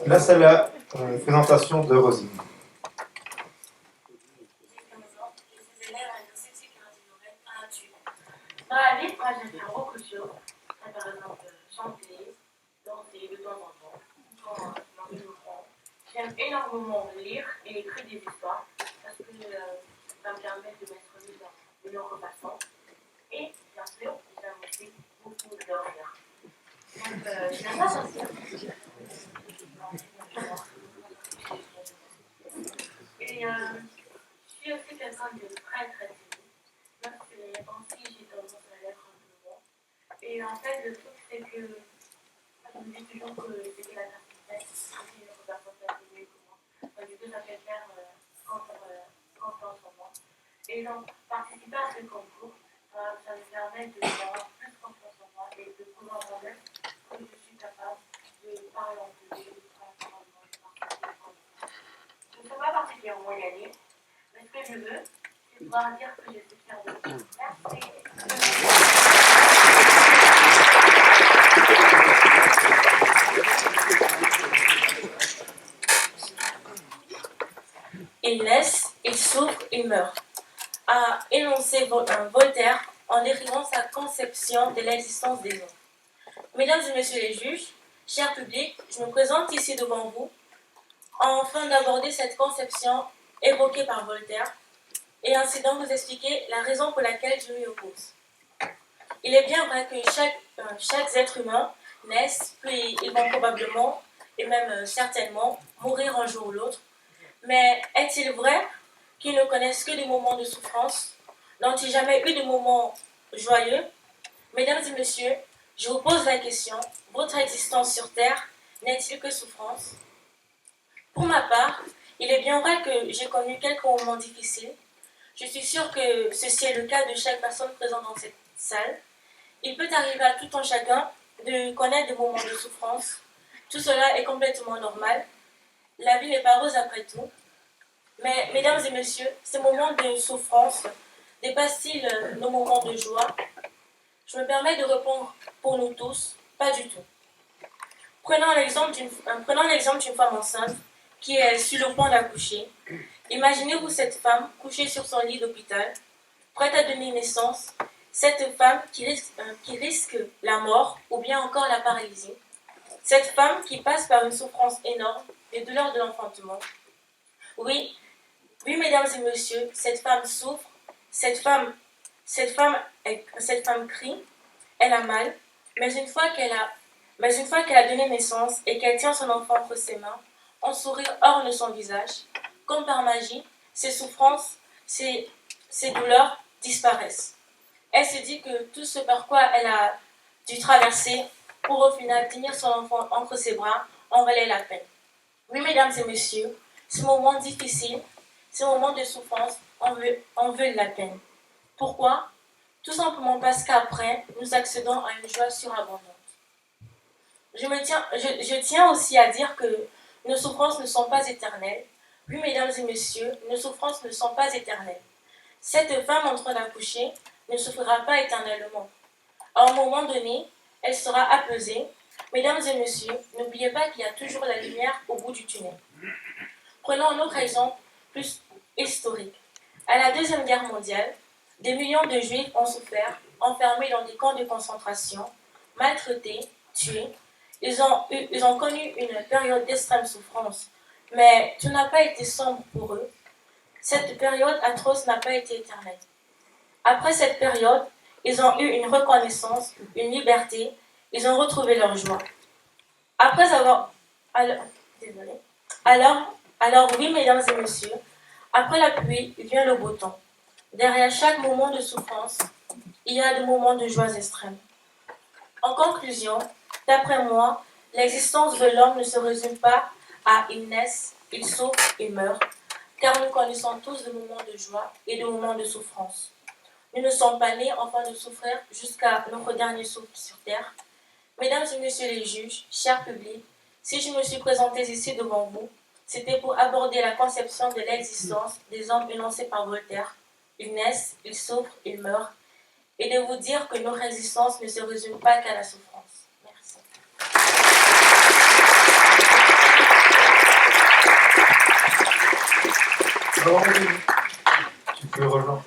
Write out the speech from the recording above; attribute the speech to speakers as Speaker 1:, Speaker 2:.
Speaker 1: Là, c'est la présentation de Rosine.
Speaker 2: Dans la vie, moi j'aime faire beaucoup de choses. Par exemple, chanter, danser de temps en temps, quand mon envie me prend. J'aime énormément lire et écrire des histoires parce que ça me permet de mettre mis dans une autre façon. Et bien sûr, j'aime aussi beaucoup dormir. Donc, j'aime pas sortir. Et je suis aussi quelqu'un de très très timide. Même si les temps-ci, j'ai tendance à l'être un peu moins. Et en fait, le truc, c'est que je me dis toujours que c'était la timidité, c'est une autre personne qui a fait mieux que moi. Donc, du coup, ça fait faire confiance en moi. Et donc, participer à ce concours, ça me permet d'avoir plus confiance en moi et de pouvoir moi-même que je suis capable de parler en public, de parler en public, de participer en public. Je ne sais pas particulièrement gagner, mais ce que je veux, c'est pouvoir dire que je suis fière de moi. Merci.
Speaker 3: Il naissent, il souffre, il meurt, a énoncé Voltaire en décrivant sa conception de l'existence des hommes. Mesdames et messieurs les juges, chers publics, je me présente ici devant vous afin d'aborder cette conception évoquée par Voltaire et ainsi donc vous expliquer la raison pour laquelle je m'y oppose. Il est bien vrai que chaque être humain naisse, puis ils vont probablement et même certainement mourir un jour ou l'autre. Mais est-il vrai qu'ils ne connaissent que des moments de souffrance, n'ont-ils jamais eu de moments joyeux? Mesdames et messieurs, je vous pose la question, votre existence sur Terre n'est-il que souffrance? Pour ma part, il est bien vrai que j'ai connu quelques moments difficiles. Je suis sûre que ceci est le cas de chaque personne présente dans cette salle. Il peut arriver à tout un chacun de connaître des moments de souffrance. Tout cela est complètement normal. La vie n'est pas rose après tout. Mais, mesdames et messieurs, ces moments de souffrance dépassent-ils nos moments de joie? Je me permets de répondre pour nous tous, pas du tout. Prenons l'exemple d'une femme enceinte qui est sur le point d'accoucher. Imaginez-vous cette femme couchée sur son lit d'hôpital, prête à donner naissance, cette femme qui risque la mort ou bien encore la paralysie. Cette femme qui passe par une souffrance énorme, les douleurs de l'enfantement. Oui, mesdames et messieurs, cette femme souffre, cette femme crie, elle a mal, mais une fois qu'elle a donné naissance et qu'elle tient son enfant entre ses mains, un sourire orne son visage. Comme par magie, ses souffrances, ses douleurs disparaissent. Elle se dit que tout ce par quoi elle a dû traverser pour au final tenir son enfant entre ses bras en valait la peine. Oui, mesdames et messieurs, ces moments difficiles, ces moments de souffrance en veulent la peine. Pourquoi? Tout simplement parce qu'après, nous accédons à une joie surabondante. Je tiens aussi à dire que nos souffrances ne sont pas éternelles. Oui, mesdames et messieurs, nos souffrances ne sont pas éternelles. Cette femme en train d'accoucher ne souffrira pas éternellement. À un moment donné, elle sera apaisée. Mesdames et messieurs, n'oubliez pas qu'il y a toujours la lumière au bout du tunnel. Prenons un autre exemple plus historique. À la Deuxième Guerre mondiale, des millions de Juifs ont souffert, enfermés dans des camps de concentration, maltraités, tués. Ils ont connu une période d'extrême souffrance, mais tout n'a pas été sombre pour eux. Cette période atroce n'a pas été éternelle. Après cette période, ils ont eu une reconnaissance, une liberté, ils ont retrouvé leur joie. Après avoir... Alors oui, mesdames et messieurs, après la pluie, vient le beau temps. Derrière chaque moment de souffrance, il y a des moments de joie extrême. En conclusion, d'après moi, l'existence de l'homme ne se résume pas à il naît, il souffre, il meurt, car nous connaissons tous des moments de joie et des moments de souffrance. Nous ne sommes pas nés afin de souffrir jusqu'à notre dernier souffle sur terre. Mesdames et messieurs les juges, chers publics, si je me suis présentée ici devant vous, c'était pour aborder la conception de l'existence des hommes énoncés par Voltaire. Ils naissent, ils souffrent, ils meurent, et de vous dire que notre existence ne se résume pas qu'à la souffrance. Merci.
Speaker 1: Laurent, tu peux rejoindre.